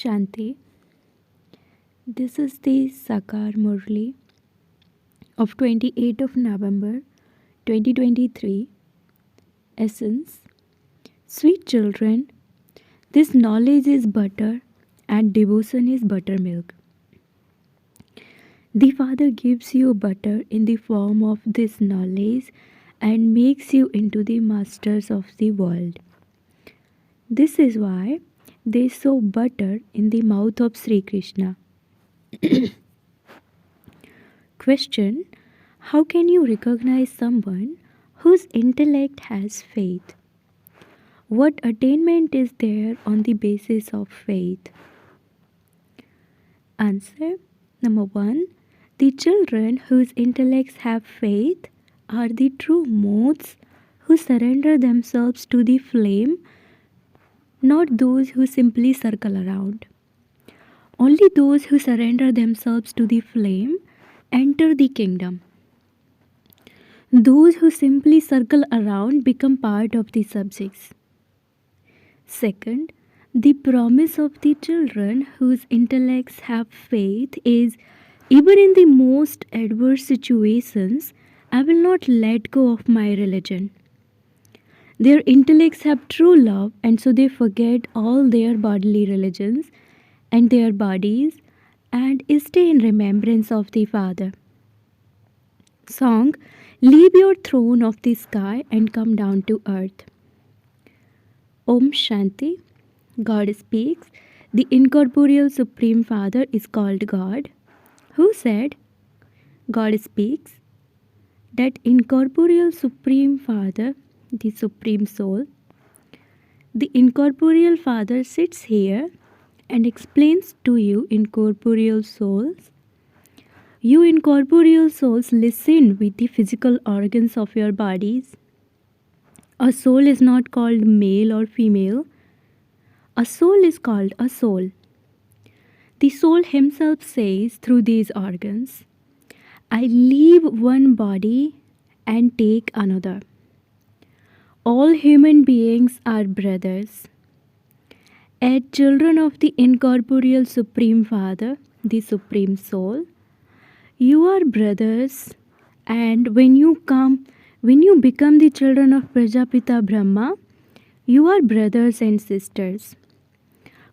Shanti. This is the Sakar Murli of 28th of November 2023. Essence. Sweet children, this knowledge is butter and devotion is buttermilk. The Father gives you butter in the form of this knowledge and makes you into the masters of the world. This is why they sow butter in the mouth of Sri Krishna. Question: how can you recognize someone whose intellect has faith? What attainment is there on the basis of faith? Answer: number 1, the children whose intellects have faith are the true moths who surrender themselves to the flame, not those who simply circle around. Only those who surrender themselves to the flame enter the kingdom. Those who simply circle around become part of the subjects. Second, the promise of the children whose intellects have faith is, even in the most adverse situations, I will not let go of my religion. Their intellects have true love, and so they forget all their bodily religions and their bodies and stay in remembrance of the Father. Song: leave your throne of the sky and come down to earth. Om Shanti. God speaks. The incorporeal Supreme Father is called God. Who said? God speaks. That incorporeal Supreme Father, the Supreme Soul, the incorporeal Father sits here and explains to you incorporeal souls. You incorporeal souls listen with the physical organs of your bodies. A soul is not called male or female. A soul is called a soul. The soul himself says through these organs, I leave one body and take another. All human beings are brothers. As children of the incorporeal Supreme Father, the Supreme Soul, you are brothers, and when you become the children of Prajapita Brahma, you are brothers and sisters.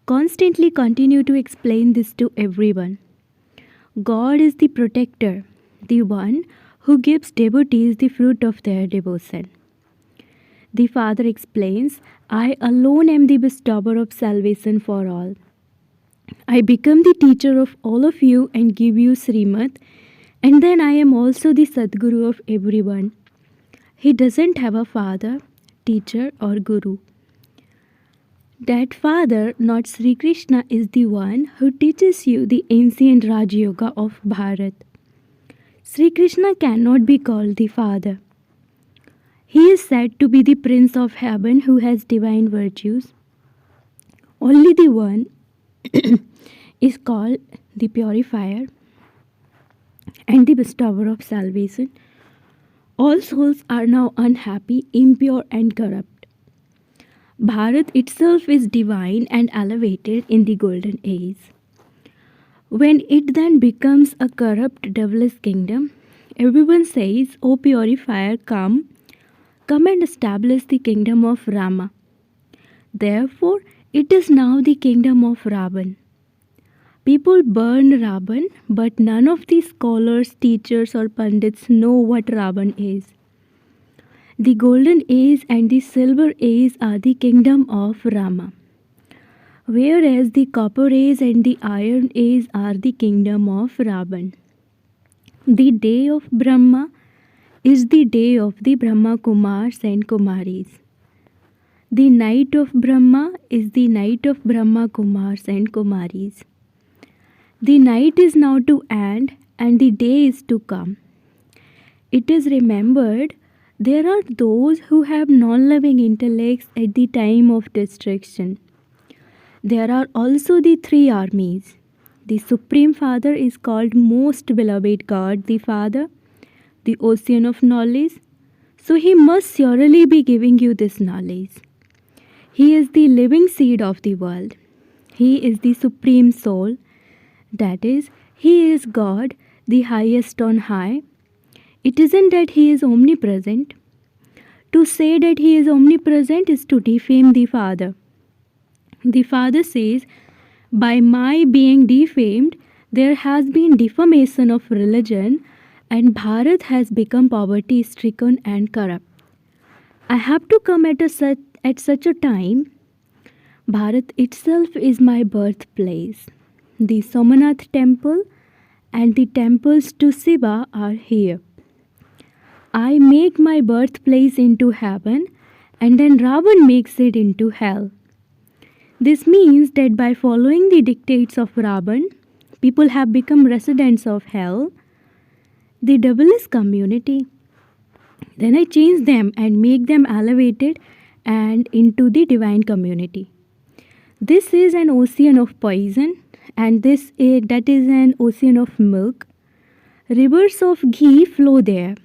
Constantly continue to explain this to everyone. God is the protector, the one who gives devotees the fruit of their devotion. The Father explains, I alone am the bestower of salvation for all. I become the teacher of all of you and give you Srimad, and then I am also the Sadguru of everyone. He doesn't have a father, teacher or guru. That Father, not Sri Krishna, is the one who teaches you the ancient Raj Yoga of Bharat. Sri Krishna cannot be called the Father. He is said to be the Prince of Heaven who has divine virtues. Only the one is called the Purifier and the Bestower of Salvation. All souls are now unhappy, impure and corrupt. Bharat itself is divine and elevated in the golden age. When it then becomes a corrupt devilish kingdom, everyone says, O Purifier, come and establish the kingdom of Rama. Therefore, it is now the kingdom of Ravan. People burn Ravan, but none of the scholars, teachers or pandits know what Ravan is. The golden age and the silver age are the kingdom of Rama, whereas the copper age and the iron age are the kingdom of Ravan. The day of Brahma is the day of the Brahma Kumars and Kumaris. The night of Brahma is the night of Brahma Kumars and Kumaris. The night is now to end and the day is to come. It is remembered there are those who have non-living intellects at the time of destruction. There are also the three armies. The Supreme Father is called Most Beloved God, the Father, the Ocean of Knowledge. So he must surely be giving you this knowledge. He is the living seed of the world. He is the supreme soul, that is, he is God, the highest on high. It isn't that he is omnipresent. To say that he is omnipresent is to defame the Father. The Father says, by my being defamed, there has been defamation of religion, and Bharat has become poverty stricken and corrupt. I have to come at such a time. Bharat itself is my birthplace. The Somanath temple and the temples to Shiva are here. I make my birthplace into heaven, and then Ravan makes it into hell. This means that by following the dictates of Ravan, people have become residents of hell. The devil is community. Then I change them and make them elevated and into the divine community. This is an ocean of poison, and that is an ocean of milk. Rivers of ghee flow there.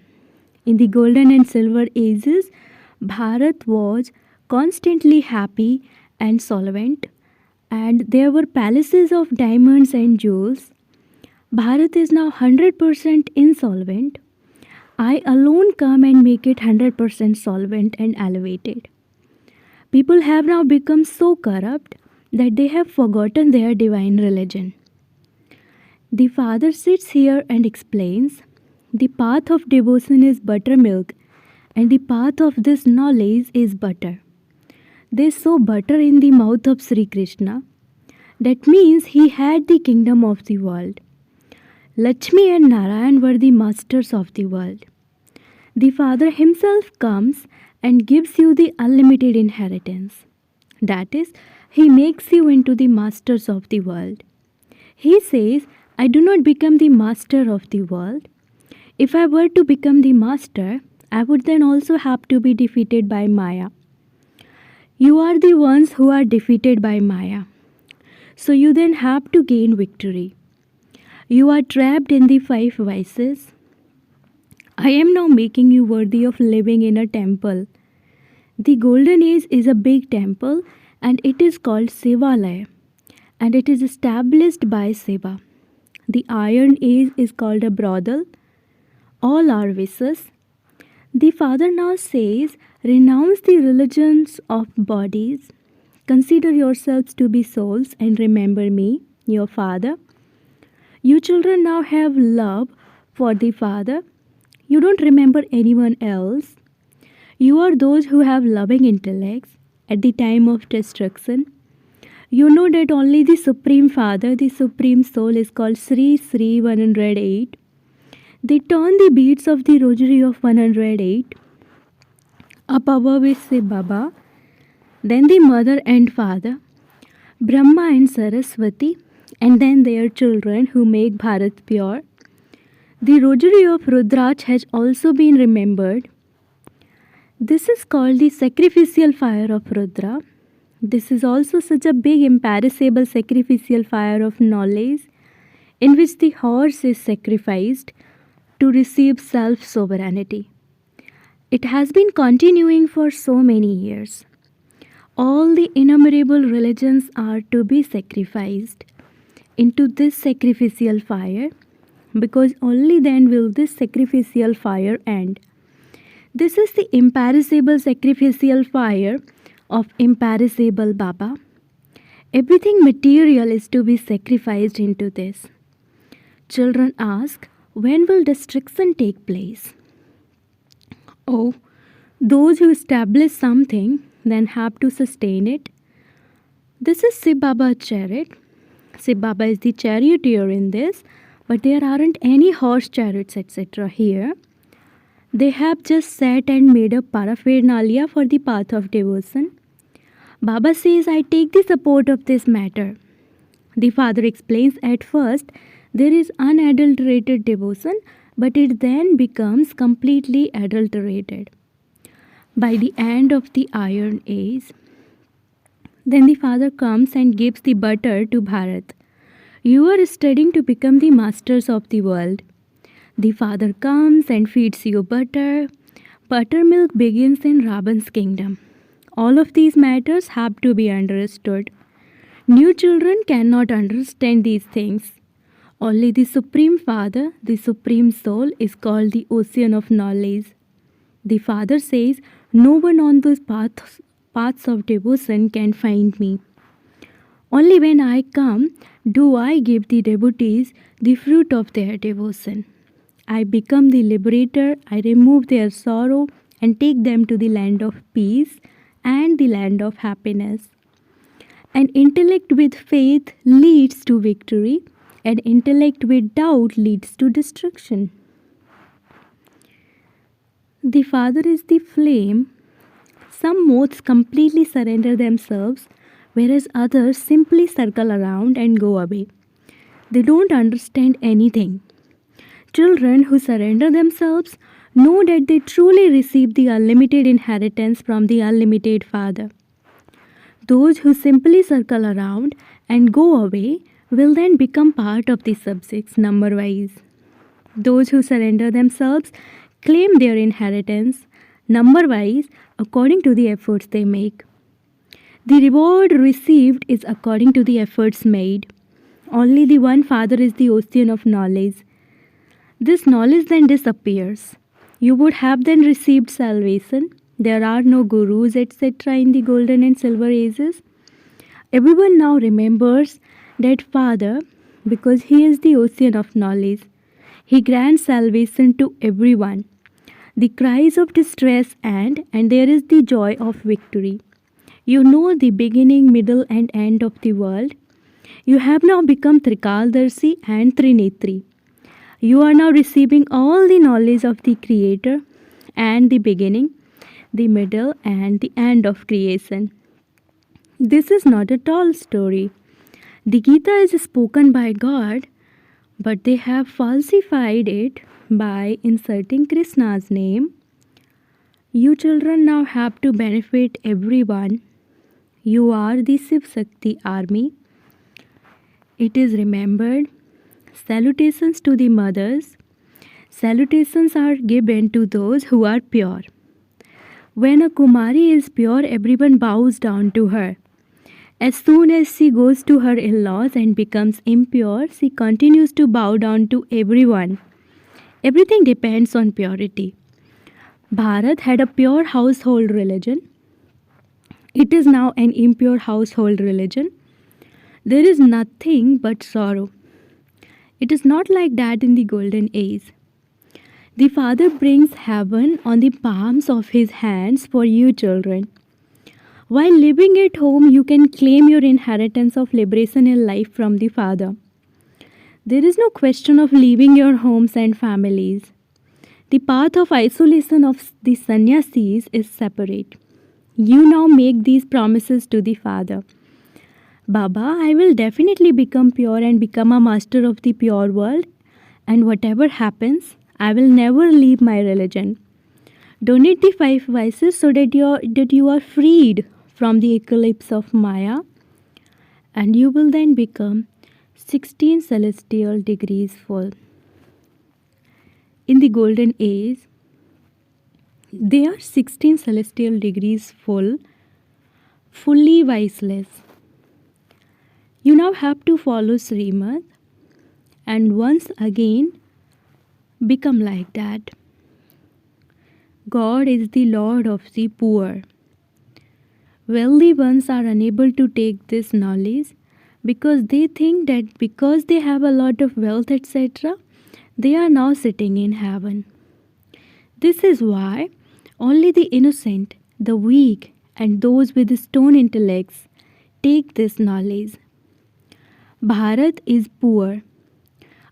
In the golden and silver ages, Bharat was constantly happy and solvent, and there were palaces of diamonds and jewels. Bharat is now 100% insolvent. I alone come and make it 100% solvent and elevated. People have now become so corrupt that they have forgotten their divine religion. The Father sits here and explains, the path of devotion is buttermilk, and the path of this knowledge is butter. They saw butter in the mouth of Sri Krishna. That means he had the kingdom of the world. Lakshmi and Narayan were the masters of the world. The Father himself comes and gives you the unlimited inheritance. That is, he makes you into the masters of the world. He says, I do not become the master of the world. If I were to become the master, I would then also have to be defeated by Maya. You are the ones who are defeated by Maya. So you then have to gain victory. You are trapped in the 5 vices. I am now making you worthy of living in a temple. The golden age is a big temple, and it is called Shivalaya, and it is established by Shiva. The iron age is called a brothel. All are vices. The Father now says, renounce the religions of bodies. Consider yourselves to be souls and remember me, your Father. You children now have love for the Father. You don't remember anyone else. You are those who have loving intellects at the time of destruction. You know that only the Supreme Father, the Supreme Soul, is called Sri Sri 108. They turn the beads of the rosary of 108. Up above is Shiv Baba, then the Mother and Father, Brahma and Saraswati, and then their children who make Bharat pure. The rosary of Rudraj has also been remembered. This is called the sacrificial fire of Rudra. This is also such a big imperishable sacrificial fire of knowledge in which the horse is sacrificed to receive self-sovereignty. It has been continuing for so many years. All the innumerable religions are to be sacrificed into this sacrificial fire, because only then will this sacrificial fire end. This is the imperishable sacrificial fire of imperishable Baba. Everything material is to be sacrificed into this. Children ask, when will destruction take place? Oh, those who establish something then have to sustain it. This is Shiv Baba's chariot. Shiv Baba is the charioteer in this, but there aren't any horse chariots, etc. here. They have just sat and made a paraphernalia for the path of devotion. Baba says, I take the support of this matter. The Father explains, at first there is unadulterated devotion, but it then becomes completely adulterated by the end of the Iron Age. Then the Father comes and gives the butter to Bharat. You are studying to become the masters of the world. The Father comes and feeds you butter. Buttermilk begins in Ravan's kingdom. All of these matters have to be understood. New children cannot understand these things. Only the Supreme Father, the Supreme Soul, is called the ocean of knowledge. The Father says, no one on those paths of devotion can find me. Only when I come do I give the devotees the fruit of their devotion. I become the liberator, I remove their sorrow and take them to the land of peace and the land of happiness. An intellect with faith leads to victory, an intellect with doubt leads to destruction. The Father is the flame. Some moths completely surrender themselves, whereas others simply circle around and go away. They don't understand anything. Children who surrender themselves know that they truly receive the unlimited inheritance from the unlimited Father. Those who simply circle around and go away will then become part of the subjects number wise. Those who surrender themselves claim their inheritance number wise according to the efforts they make. The reward received is according to the efforts made. Only the one Father is the ocean of knowledge. This knowledge then disappears. You would have then received salvation. There are no gurus, etc., in the golden and silver ages. Everyone now remembers that Father because He is the ocean of knowledge. He grants salvation to everyone. The cries of distress end, and there is the joy of victory. You know the beginning, middle, and end of the world. You have now become Trikaldarshi and Trinetri. You are now receiving all the knowledge of the Creator and the beginning, the middle, and the end of creation. This is not a tall story. The Gita is spoken by God, but they have falsified it by inserting Krishna's name. You children now have to benefit everyone. You are the Shiv Shakti army. It is remembered. Salutations to the mothers. Salutations are given to those who are pure. When a Kumari is pure, everyone bows down to her. As soon as she goes to her in-laws and becomes impure, she continues to bow down to everyone. Everything depends on purity. Bharat had a pure household religion. It is now an impure household religion. There is nothing but sorrow. It is not like that in the golden age. The Father brings heaven on the palms of His hands for you children. While living at home, you can claim your inheritance of liberation in life from the Father. There is no question of leaving your homes and families. The path of isolation of the sannyasis is separate. You now make these promises to the Father. Baba, I will definitely become pure and become a master of the pure world, and whatever happens, I will never leave my religion. Donate the 5 vices so that you are freed from the eclipse of Maya, and you will then become 16 celestial degrees full. In the golden age, they are 16 celestial degrees full, fully viceless. You now have to follow Srimad and once again become like that. God is the Lord of the poor. Wealthy ones are unable to take this knowledge because they think that because they have a lot of wealth, etc., they are now sitting in heaven. This is why only the innocent, the weak, and those with stone intellects take this knowledge. Bharat is poor.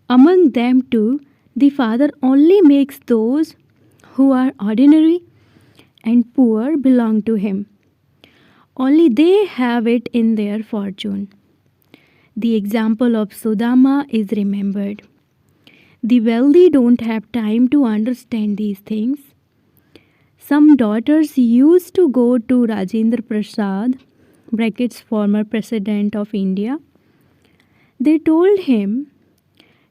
Among them too, the Father only makes those who are ordinary and poor belong to Him. Only they have it in their fortune. The example of Sudama is remembered. The wealthy don't have time to understand these things. Some daughters used to go to Rajendra Prasad, brackets former president of India. They told him,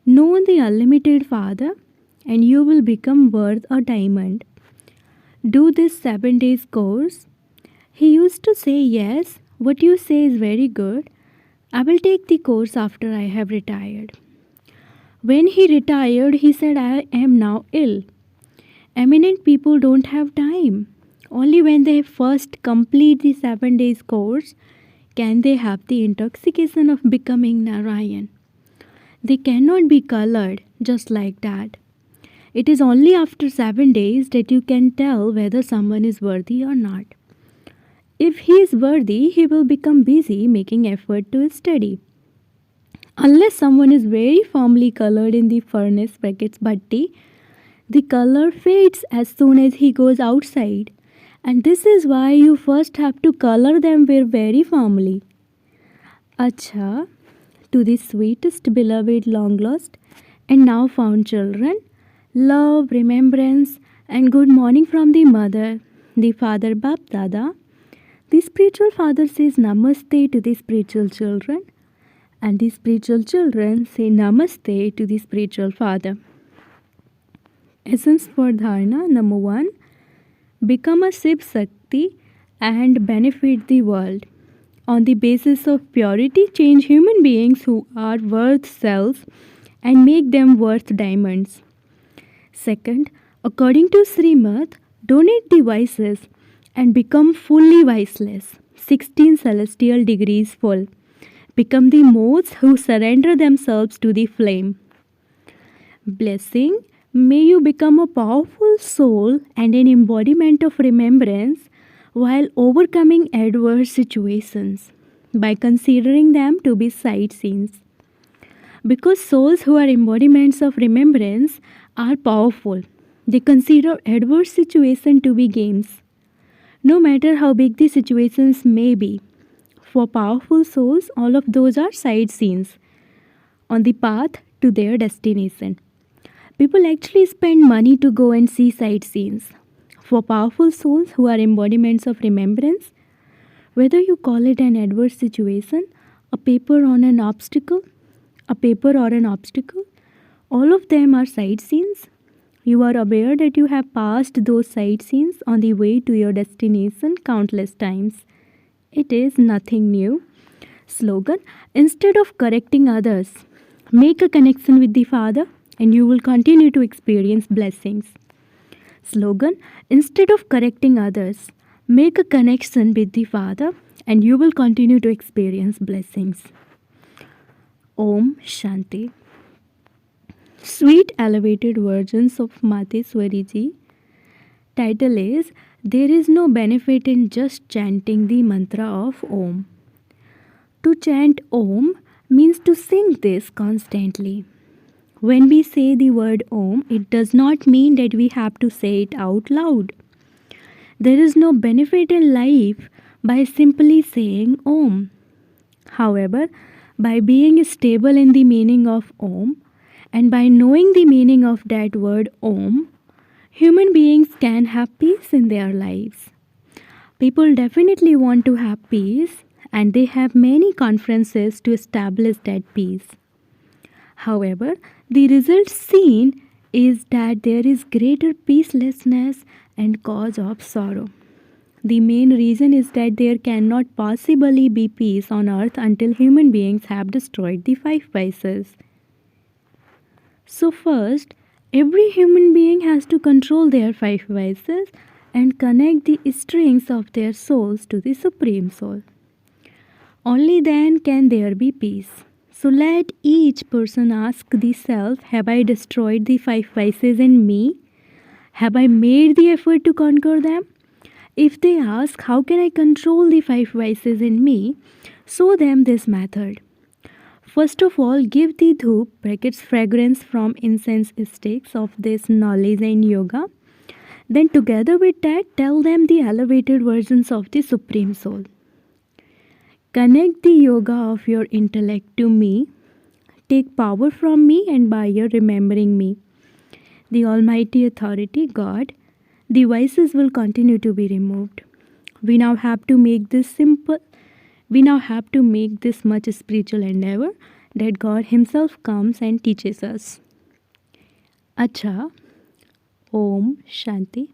know the unlimited Father and you will become worth a diamond. Do this 7 days course. He used to say, yes, what you say is very good. I will take the course after I have retired. When he retired, he said, I am now ill. Eminent people don't have time. Only when they first complete the 7 days course can they have the intoxication of becoming Narayan. They cannot be colored just like that. It is only after 7 days that you can tell whether someone is worthy or not. If he is worthy, he will become busy making effort to study. Unless someone is very firmly colored in the furnace brackets bhatti, the color fades as soon as he goes outside. And this is why you first have to color them very firmly. Acha, to the sweetest beloved long lost and now found children, love, remembrance, and good morning from the mother, the father Bap Dada. The spiritual father says namaste to the spiritual children, and the spiritual children say namaste to the spiritual father. Essence for dharana number 1: become a Shiv Shakti and benefit the world. On the basis of purity, change human beings who are worth cells and make them worth diamonds. Second, according to Srimad, donate the vices and become fully viceless, 16 celestial degrees full. Become the moths who surrender themselves to the flame. Blessing, may you become a powerful soul and an embodiment of remembrance while overcoming adverse situations by considering them to be sightseers. Because souls who are embodiments of remembrance are powerful, they consider adverse situations to be games, no matter how big the situations may be. For powerful souls, all of those are side scenes on the path to their destination. People actually spend money to go and see sightseeings. For powerful souls who are embodiments of remembrance, whether you call it an adverse situation, a paper or an obstacle, all of them are sightseeings. You are aware that you have passed those sightseeings on the way to your destination countless times. It is nothing new. Slogan: instead of correcting others, make a connection with the Father and you will continue to experience blessings. Slogan: instead of correcting others, make a connection with the Father and you will continue to experience blessings. Om Shanti. Sweet elevated versions of Mateswari Ji. Title is There is no benefit in just chanting the mantra of Om. To chant Om means to sing this constantly. When we say the word Om, it does not mean that we have to say it out loud. There is no benefit in life by simply saying Om. However, by being stable in the meaning of Om and by knowing the meaning of that word Om, human beings can have peace in their lives. People definitely want to have peace and they have many conferences to establish that peace. However, the result seen is that there is greater peacelessness and cause of sorrow. The main reason is that there cannot possibly be peace on earth until human beings have destroyed the 5 vices. So first, every human being has to control their 5 vices and connect the strings of their souls to the Supreme Soul. Only then can there be peace. So let each person ask the self, have I destroyed the 5 vices in me? Have I made the effort to conquer them? If they ask, how can I control the 5 vices in me? Show them this method. First of all, give the dhoop brackets fragrance from incense sticks of this knowledge and yoga. Then together with that, tell them the elevated versions of the Supreme Soul. Connect the yoga of your intellect to me. Take power from me and by your remembering me, the Almighty Authority, God, the vices will continue to be removed. We now have to make this simple. We now have to make this much spiritual endeavor that God Himself comes and teaches us. Acha. Om Shanti.